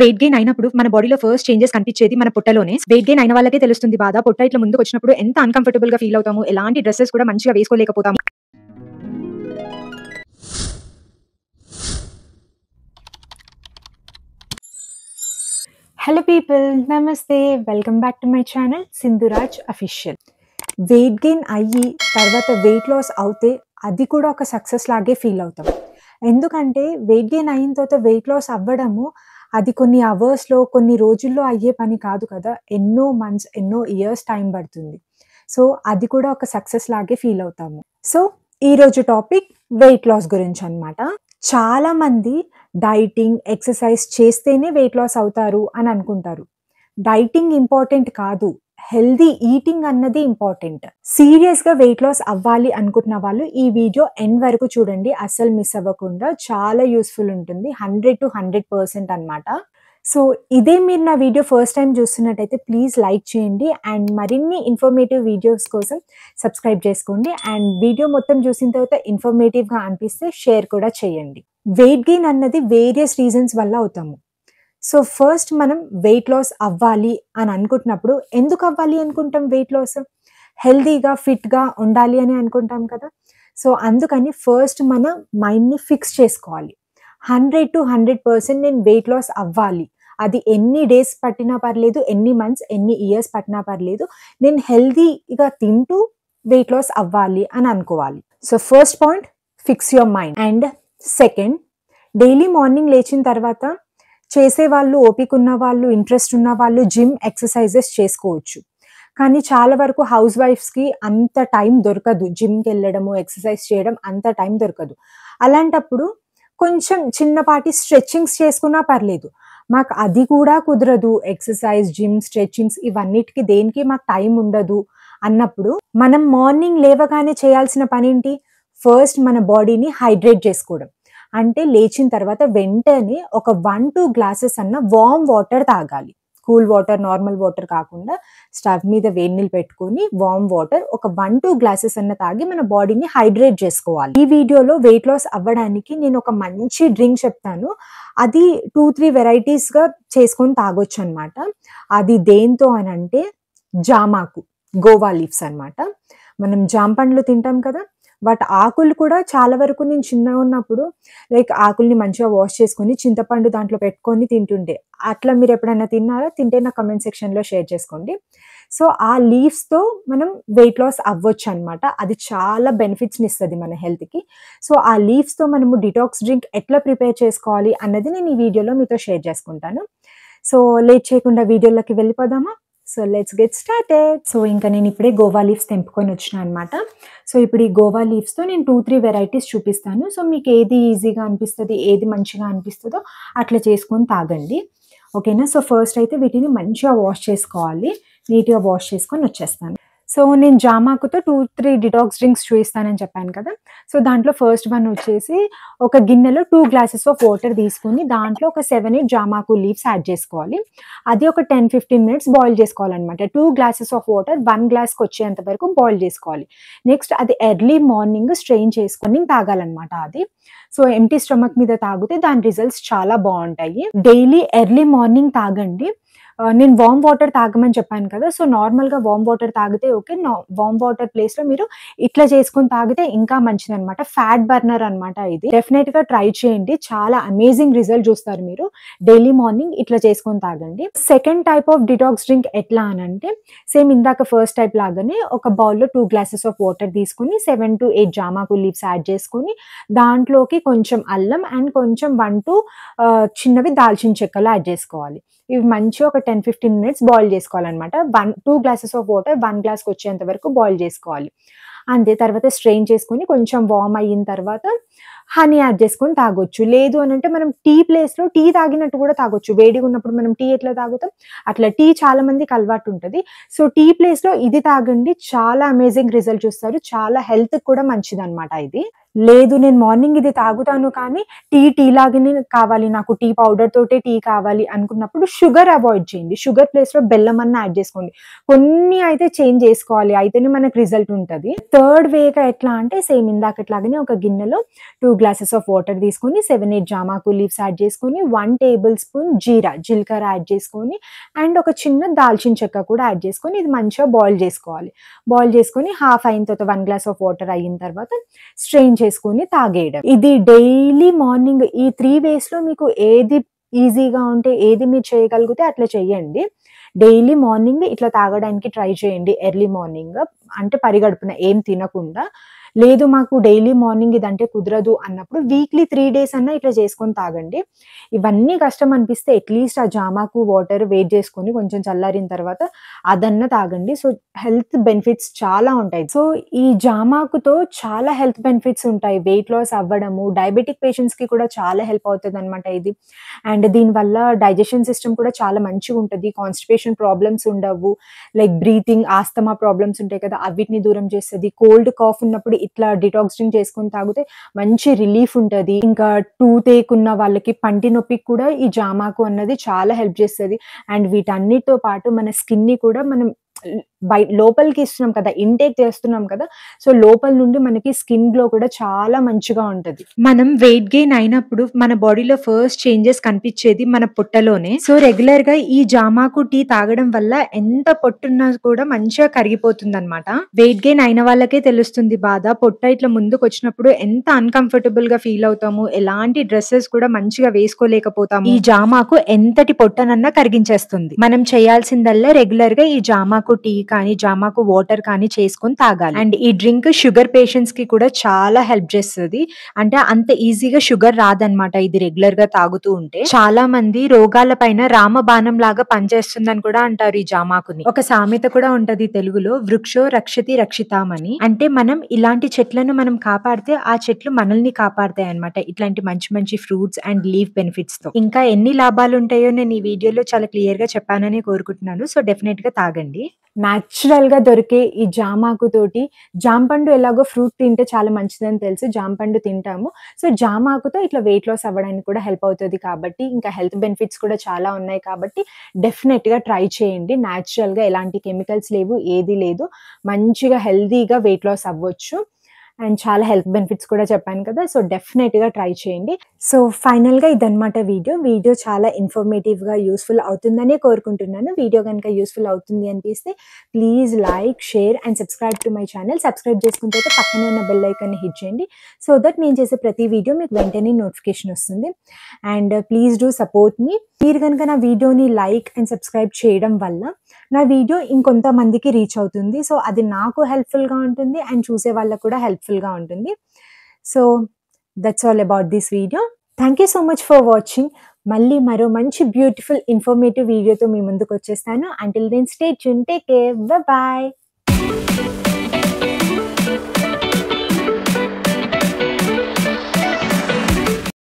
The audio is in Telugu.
వెయిట్ గెయిన్ అయినప్పుడు మన బాడీలో ఫస్ట్ చేంజెస్ కనిపించేది మన పొట్టలోనే. వెయిట్ గెయిన్ అయిన వాళ్ళకే తెలుస్తుంది బాధ. పొట్ట ఇట్లా ముందుకు వచ్చినప్పుడు ఎంత అన్‌కంఫర్టబుల్‌గా ఫీల్ అవుతాము. ఎలాంటి డ్రెసెస్ కూడా మంచిగా వేసుకోలేకపోతాము. హలో పీపుల్, నమస్తే. Welcome back to my channel Sindhuraj official. Weight gain అయ్యి తర్వాత వెయిట్ లాస్ అవుతే అది కూడా ఒక సక్సెస్ లాగే ఫీల్ అవుతాం. ఎందుకంటే వెయిట్ గెయిన్ అయిన తర్వాత వెయిట్ లాస్ అవ్వడము అది కొన్ని అవర్స్‌లో, కొన్ని రోజుల్లో అయ్యే పని కాదు కదా! ఎన్నో మంత్స్, ఎన్నో ఇయర్స్ టైం పడుతుంది. సో, అది కూడా ఒక సక్సెస్ లాగే ఫీల్ అవుతాము. సో, ఈరోజు టాపిక్ వెయిట్ లాస్ గురించనమాట. చాలామంది డైటింగ్, ఎక్సర్సైజ్ చేస్తేనే వెయిట్ లాస్ అవుతారు అని అనుకుంటారు. డైటింగ్ ఇంపార్టెంట్ కాదు. హెల్తీ ఈటింగ్ అన్నది ఇంపార్టెంట్. సీరియస్‌గా వెయిట్ లాస్ అవ్వాలి అనుకుంటున్న వాళ్ళు ఈ వీడియో ఎండ్ వరకు చూడండి. అస్సలు మిస్ అవ్వకుండా. చాలా యూజ్‌ఫుల్ ఉంటుంది. 100% అన్నమాట. సో, ఇదే మీరు నా వీడియో ఫస్ట్ టైమ్ చూస్తున్నట్టయితే ప్లీజ్ లైక్ చేయండి. అండ్ మరిన్ని ఇన్ఫర్మేటివ్ వీడియోస్ కోసం సబ్స్క్రైబ్ చేసుకోండి. అండ్ వీడియో మొత్తం చూసిన తర్వాత ఇన్ఫర్మేటివ్‌గా అనిపిస్తే షేర్ కూడా చేయండి. వెయిట్ గెయిన్ అన్నది వేరియస్ రీజన్స్ వల్ల అవుతాము. సో, ఫస్ట్ మనం వెయిట్ లాస్ అవ్వాలి అని అనుకుంటున్నప్పుడు ఎందుకు అవ్వాలి అనుకుంటాం వెయిట్ లాస్? హెల్తీగా, ఫిట్‌గా ఉండాలి అని అనుకుంటాం కదా! సో, అందుకని ఫస్ట్ మన మైండ్‌ని ఫిక్స్ చేసుకోవాలి. 100% నేను వెయిట్ లాస్ అవ్వాలి. అది ఎన్ని డేస్ పట్టినా పర్లేదు, ఎన్ని మంత్స్, ఎన్ని ఇయర్స్ పట్టినా పర్లేదు. నేను హెల్తీగా తింటూ వెయిట్ లాస్ అవ్వాలి అని అనుకోవాలి. So, first point fix your mind. And second, daily morning లేచిన తర్వాత చేసేవాళ్ళు, ఓపిక ఉన్నవాళ్ళు, ఇంట్రెస్ట్ ఉన్నవాళ్ళు జిమ్, ఎక్సర్సైజెస్ చేసుకోవచ్చు. కానీ చాలా వరకు హౌస్ వైఫ్స్‌కి అంత టైం దొరకదు. జిమ్‌కెళ్ళడము, ఎక్సర్సైజ్ చేయడం అంత టైం దొరకదు. అలాంటప్పుడు కొంచెం చిన్నపాటి స్ట్రెచింగ్స్ చేసుకున్నా పర్లేదు. మాకు అది కూడా కుదరదు. ఎక్సర్సైజ్, జిమ్, స్ట్రెచింగ్స్ ఇవన్నిటికి దేనికి మాకు టైం ఉండదు అన్నప్పుడు మనం మార్నింగ్ లేవగానే చేయాల్సిన పనేంటి? ఫస్ట్ మన బాడీని హైడ్రేట్ చేసుకోవడం. అంటే లేచిన తర్వాత వెంటనే ఒక 1-2 గ్లాసెస్ అన్న వార్మ్ వాటర్ తాగాలి. కూల్ వాటర్, నార్మల్ వాటర్ కాకుండా స్టవ్ మీద వేడి నీళ్ళు పెట్టుకొని వార్మ్ వాటర్ ఒక 1-2 గ్లాసెస్ అన్న తాగి మన బాడీని హైడ్రేట్ చేసుకోవాలి. ఈ వీడియోలో వెయిట్ లాస్ అవ్వడానికి నేను ఒక మంచి డ్రింక్ చెప్తాను. అది 2-3 వెరైటీస్‌గా చేసుకొని తాగొచ్చు అనమాట. అది దేంతో అనంటే జామాకు, గోవా లీవ్స్ అనమాట. మనం జామ పండ్లు తింటాం కదా! వాటి ఆకులు కూడా చాలా వరకు నేను చిన్నగా ఉన్నప్పుడు లైక్ ఆకుల్ని మంచిగా వాష్ చేసుకొని చింతపండు దాంట్లో పెట్టుకొని తింటుండే. అట్లా మీరు ఎప్పుడైనా తిన్నారా? తింటే నా కామెంట్ సెక్షన్‌లో షేర్ చేసుకోండి. సో, ఆ లీవ్స్‌తో మనం వెయిట్ లాస్ అవ్వొచ్చనమాట. అది చాలా బెనిఫిట్స్‌ని ఇస్తది మన హెల్త్‌కి. సో, ఆ లీవ్స్‌తో మనము డిటాక్స్ డ్రింక్ ఎట్లా ప్రిపేర్ చేసుకోవాలి అన్నది నేను ఈ వీడియోలో మీతో షేర్ చేసుకుంటాను. సో, లేట్ చేయకుండా వీడియోలోకి వెళ్ళిపోదామా? So, let's get started. So, ఇంకా నేను ఇప్పుడే గోవా లీవ్స్ తెంపుకొని వచ్చినా అనమాట. సో, ఇప్పుడు ఈ గోవా లీవ్స్‌తో నేను 2-3 వెరైటీస్ చూపిస్తాను. సో, మీకు ఏది ఈజీగా అనిపిస్తది, ఏది మంచిగా అనిపిస్తదో అట్లా చేసుకొని తాగండి. ఓకేనా? సో, ఫస్ట్ అయితే వీటిని మంచిగా వాష్ చేసుకోవాలి. నీట్‌గా వాష్ చేసుకొని వచ్చేస్తాను. సో, నేను జామాకుతో 2-3 డిటాక్స్ డ్రింక్స్ చూపిస్తానని చెప్పాను కదా! సో, దాంట్లో ఫస్ట్ వన్ వచ్చేసి ఒక గిన్నెలో 2 గ్లాసెస్ ఆఫ్ వాటర్ తీసుకొని దాంట్లో ఒక 7-8 జామాకు లీవ్స్ యాడ్ చేసుకోవాలి. అది ఒక 10-15 మినిట్స్ బాయిల్ చేసుకోవాలనమాట. 2 గ్లాసెస్ ఆఫ్ వాటర్ 1 గ్లాస్‌కి వచ్చేంత వరకు బాయిల్ చేసుకోవాలి. నెక్స్ట్ అది ఎర్లీ మార్నింగ్ స్ట్రెయిన్ చేసుకొని తాగాలనమాట అది. సో, ఎంప్టీ స్టమక్ మీద తాగితే దాని రిజల్ట్స్ చాలా బావుంటాయి. డైలీ ఎర్లీ మార్నింగ్ తాగండి. నేను వార్మ్ వాటర్ తాగమని చెప్పాను కదా! సో, నార్మల్‌గా వార్మ్ వాటర్ తాగితే ఓకే. వార్మ్ వాటర్ ప్లేస్‌లో మీరు ఇట్లా చేసుకొని తాగితే ఇంకా మంచిదనమాట. ఫ్యాట్ బర్నర్ అనమాట ఇది. డెఫినెట్‌గా ట్రై చేయండి. చాలా అమేజింగ్ రిజల్ట్ చూస్తారు మీరు. డైలీ మార్నింగ్ ఇట్లా చేసుకొని తాగండి. Second type of detox drink ఎట్లా అనంటే సేమ్ ఇందాక ఫస్ట్ టైప్ లాగానే ఒక బౌల్‌లో 2 గ్లాసెస్ ఆఫ్ వాటర్ తీసుకొని 7-8 జామాకు లీవ్స్ యాడ్ చేసుకొని దాంట్లోకి కొంచెం అల్లం అండ్ కొంచెం 1-2 చిన్నవి దాల్చిన చెక్కలు యాడ్ చేసుకోవాలి. ఇవి మంచిగా ఒక 10-15 మినిట్స్ బాయిల్ చేసుకోవాలనమాట. 2 గ్లాసెస్ ఆఫ్ వాటర్ 1 గ్లాస్‌కి వచ్చేంత వరకు బాయిల్ చేసుకోవాలి. అంతే. తర్వాత స్ట్రెయిన్ చేసుకొని కొంచెం వార్మ్ అయిన తర్వాత హనీ యాడ్ చేసుకొని తాగొచ్చు. లేదు అనంటే మనం టీ ప్లేస్‌లో టీ తాగినట్టు కూడా తాగొచ్చు. వేడిగా ఉన్నప్పుడు మనం టీ ఎట్లా తాగుతాం? అట్లా టీ చాలా మందికి అలవాటు ఉంటది. సో, టీ ప్లేస్‌లో ఇది తాగండి. చాలా అమేజింగ్ రిజల్ట్ చూస్తారు. చాలా హెల్త్‌కి కూడా మంచిదనమాట ఇది. లేదు నేను మార్నింగ్ ఇది తాగుతాను కానీ టీ లాగానే కావాలి, నాకు టీ పౌడర్ తోటే టీ కావాలి అనుకున్నప్పుడు షుగర్ అవాయిడ్ చేయండి. షుగర్ ప్లేస్‌లో బెల్లం అన్నా యాడ్ చేసుకోండి. కొన్ని అయితే చేంజ్ చేసుకోవాలి. అయితేనే మనకు రిజల్ట్ ఉంటది. థర్డ్ వేగా ఎట్లా అంటే సేమ్ ఇందాకట్లాగానే ఒక గిన్నెలో 2 గ్లాసెస్ ఆఫ్ వాటర్ తీసుకొని 7, 8 జామాకు లీవ్స్ యాడ్ చేసుకొని 1 టేబుల్ స్పూన్ జీలకర్ర యాడ్ చేసుకొని అండ్ ఒక చిన్న దాల్చిన చెక్క కూడా యాడ్ చేసుకొని ఇది మంచిగా బాయిల్ చేసుకోవాలి. బాయిల్ చేసుకొని హాఫ్ అయిన తర్వాత 1 గ్లాస్ ఆఫ్ వాటర్ అయిన తర్వాత స్ట్రెయిన్ చేసుకొని తాగేయడం. ఇది డైలీ మార్నింగ్ ఈ 3 వేస్‌లో మీకు ఏది ఈజీగా ఉంటే, ఏది మీరు చేయగలిగితే అట్లా చేయండి. డైలీ మార్నింగ్ ఇట్లా తాగడానికి ట్రై చేయండి. ఎర్లీ మార్నింగ్ అంటే పరిగడుపున ఏం తినకుండా. లేదు మాకు డైలీ మార్నింగ్ ఇదంటే కుదరదు అన్నప్పుడు వీక్లీ 3 డేస్ అన్నా ఇట్లా చేసుకొని తాగండి. ఇవన్నీ కష్టం అనిపిస్తే అట్‌లీస్ట్ ఆ జామాకు వాటర్ వేడి చేసుకొని కొంచెం చల్లారిన తర్వాత అదన్నా తాగండి. సో, హెల్త్ బెనిఫిట్స్ చాలా ఉంటాయి. సో, ఈ జామాకుతో చాలా హెల్త్ బెనిఫిట్స్ ఉంటాయి. వెయిట్ లాస్ అవ్వడము, డయాబెటిక్ పేషెంట్స్‌కి కూడా చాలా హెల్ప్ అవుతదనమాట ఇది. అండ్ దీనివల్ల డైజెషన్ సిస్టమ్ కూడా చాలా మంచిగుంటది. కాన్‌స్టిపేషన్ ప్రాబ్లమ్స్ ఉండవు. లైక్ బ్రీతింగ్, ఆస్తమా ప్రాబ్లమ్స్ ఉంటాయి కదా! అవిటిని దూరం చేస్తది. కోల్డ్, కాఫ్ ఉన్నప్పుడు ఇట్లా డిటాక్స్ డ్రింక్ చేసుకొని తాగితే మంచి రిలీఫ్ ఉంటది. ఇంకా టూత్ ఏక్ ఉన్న వాళ్ళకి, పంటి నొప్పికి కూడా ఈ జామాకు అన్నది చాలా హెల్ప్ చేస్తది. అండ్ వీటన్నిటితో పాటు మన స్కిన్‌ని కూడా మనం లోపలికి ఇస్తున్నాం కదా! ఇంటేక్ చేస్తున్నాం కదా! సో, లోపల నుండి మనకి స్కిన్ గ్లో కూడా చాలా మంచిగా ఉంటది. మనం వెయిట్ గెయిన్ అయినప్పుడు మన బాడీలో ఫస్ట్ చేంజెస్ కనిపించేది మన పొట్టలోనే. సో రెగ్యులర్ గా ఈ జామాకు టీ తాగడం వల్ల ఎంత పొట్టున్నా కూడా మంచిగా కరిగిపోతుందన్నమాట. వెయిట్ గెయిన్ అయిన వాళ్ళకే తెలుస్తుంది బాధ. పొట్ట ఇట్లా ముందుకు వచ్చినప్పుడు ఎంత అన్‌కంఫర్టబుల్ గా ఫీల్ అవుతాము. ఎలాంటి డ్రెసెస్ కూడా మంచిగా వేసుకోలేకపోతాము. ఈ జామాకు ఎంతటి పొట్టనన్నా కరిగించేస్తుంది. మనం చేయాల్సిందల్లా రెగ్యులర్ గా ఈ జామాకు టీ కానీ, జామాకు వాటర్ కానీ చేసుకొని తాగాలి. అండ్ ఈ డ్రింక్ షుగర్ పేషెంట్స్ కి కూడా చాలా హెల్ప్ చేస్తది. అంటే అంత ఈజీగా షుగర్ రాదన్నమాట ఇది రెగ్యులర్ గా తాగుతూ ఉంటే. చాలా మంది రోగాల పైన రామబాణం లాగా పనిచేస్తుందని కూడా అంటారు ఈ జామాకుని. ఒక సామెత కూడా ఉంటది తెలుగులో, వృక్షో రక్షతి రక్షితాం అని. అంటే మనం ఇలాంటి చెట్లను మనం కాపాడితే ఆ చెట్లు మనల్ని కాపాడతాయి అన్నమాట. ఇట్లాంటి మంచి మంచి ఫ్రూట్స్ అండ్ లీఫ్ బెనిఫిట్స్ తో. ఇంకా ఎన్ని లాభాలు ఉంటాయో నేను ఈ వీడియోలో చాలా క్లియర్ గా చెప్పానని కోరుకుంటున్నాను. సో డెఫినెట్ గా తాగండి. న్యాచురల్‌గా దొరికే ఈ జామాకు తోటి జాంపండు ఎలాగో ఫ్రూట్ తింటే చాలా మంచిదని తెలుసు. జాంపండు తింటాము. సో, జామాకుతో ఇట్లా వెయిట్ లాస్ అవ్వడానికి కూడా హెల్ప్ అవుతది కాబట్టి, ఇంకా హెల్త్ బెనిఫిట్స్ కూడా చాలా ఉన్నాయి కాబట్టి డెఫినెట్‌గా ట్రై చేయండి. న్యాచురల్‌గా ఎలాంటి కెమికల్స్ లేవు, ఏది లేదు. మంచిగా హెల్తీగా వెయిట్ లాస్ అవ్వచ్చు. అండ్ చాలా హెల్త్ బెనిఫిట్స్ కూడా చెప్పాను కదా! సో, డెఫినెట్‌గా ట్రై చేయండి. సో, ఫైనల్‌గా ఇదన్నమాట వీడియో. వీడియో చాలా ఇన్ఫర్మేటివ్‌గా, యూజ్‌ఫుల్ అవుతుందనే కోరుకుంటున్నాను. వీడియో గనుక యూజ్‌ఫుల్ అవుతుంది అనిపిస్తే please like, share and subscribe to my channel. Subscribe చేసుకున్న తర్వాత పక్కనే ఉన్న బెల్ ఐకాన్‌ని హిట్ చేయండి. సో దట్ నేను చేసే ప్రతి వీడియో మీకు వెంటనే నోటిఫికేషన్ వస్తుంది. అండ్ ప్లీజ్ డూ సపోర్ట్ మీ. మీరు గనుక నా వీడియోని లైక్ అండ్ సబ్స్క్రైబ్ చేయడం వల్ల నా వీడియో ఇంకొంతమందికి రీచ్ అవుతుంది. సో, అది నాకు హెల్ప్‌ఫుల్‌గా ఉంటుంది అండ్ చూసే వాళ్ళకి కూడా హెల్ప్‌ఫుల్‌గా ఉంటుంది. So, that's all about this video. Thank you so much for watching. మళ్ళీ మరో మంచి బ్యూటిఫుల్ ఇన్ఫర్మేటివ్ వీడియోతో మీ ముందుకొచ్చేస్తాను. Until then stay tuned. Take care. Bye by.